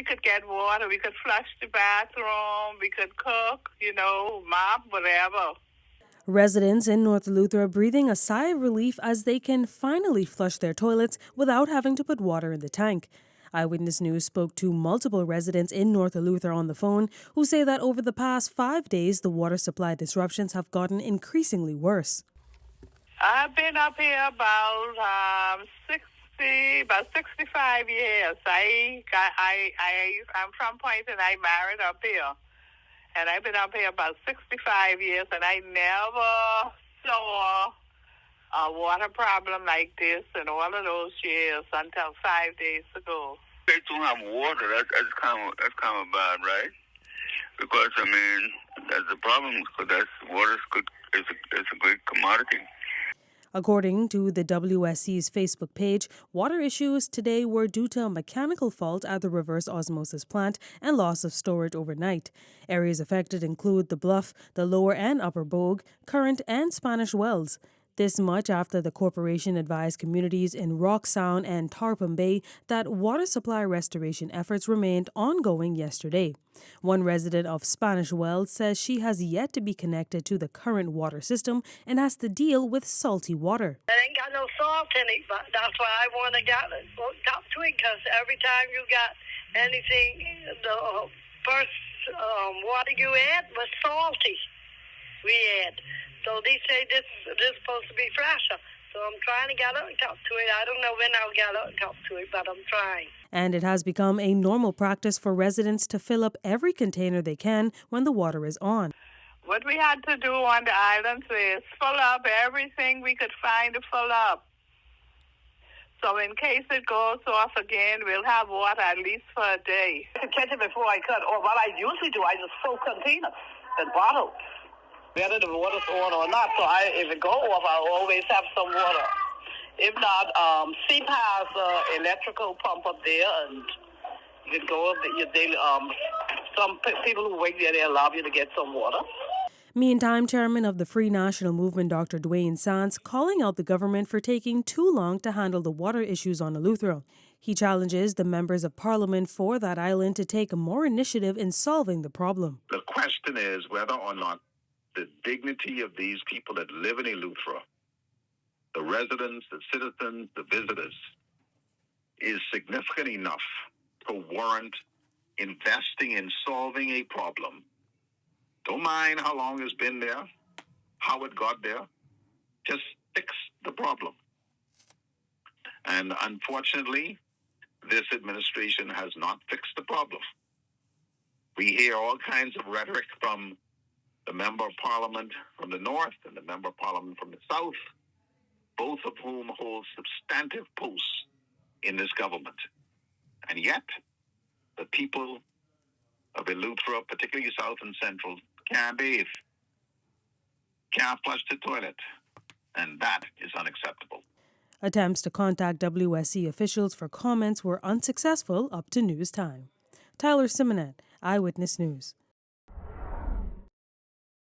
we could get water. We could flush the bathroom. We could cook, mop, whatever. Residents in North Duluth are breathing a sigh of relief as they can finally flush their toilets without having to put water in the tank. Eyewitness News spoke to multiple residents in North Duluth on the phone who say that over the past 5 days, the water supply disruptions have gotten increasingly worse. I've been up here about 65 years. I'm from Point and I married up here. And I've been up here about 65 years, and I never saw a water problem like this in all of those years until 5 days ago. They don't have water. That's kind of bad, right? Because that's the problem. Because water is a great commodity. According to the WSC's Facebook page, water issues today were due to a mechanical fault at the reverse osmosis plant and loss of storage overnight. Areas affected include the Bluff, the Lower and Upper Bogue, Current and Spanish Wells. This much after the corporation advised communities in Rock Sound and Tarpon Bay that water supply restoration efforts remained ongoing yesterday. One resident of Spanish Wells says she has yet to be connected to the current water system and has to deal with salty water. It ain't got no salt in it, but that's why I want to get it hooked up to it, because every time you got anything, the first water you add was salty. We add. So they say this is supposed to be fresher. So I'm trying to get hooked up to it. I don't know when I'll get hooked up to it, but I'm trying. And it has become a normal practice for residents to fill up every container they can when the water is on. What we had to do on the islands is fill up everything we could find to fill up. So in case it goes off again, we'll have water at least for a day. To catch it before I cut, or what I usually do, I just fill containers and bottles. Whether the water's on or not, so if it go off, I always have some water. If not, CEEP has an electrical pump up there, and you can go up your daily. Some people who work there, they allow you to get some water. Meantime, Chairman of the Free National Movement, Dr. Dwayne Sands, calling out the government for taking too long to handle the water issues on Eleuthera. He challenges the members of Parliament for that island to take more initiative in solving the problem. The question is whether or not the dignity of these people that live in Eleuthera, the residents, the citizens, the visitors, is significant enough to warrant investing in solving a problem. Don't mind how long it's been there, how it got there. Just fix the problem. And unfortunately, this administration has not fixed the problem. We hear all kinds of rhetoric from the Member of Parliament from the North and the Member of Parliament from the South, both of whom hold substantive posts in this government. And yet, the people of Eleuthera, particularly South and Central, can't bathe, can't flush the toilet, and that is unacceptable. Attempts to contact WSC officials for comments were unsuccessful up to news time. Tyler Simonet, Eyewitness News.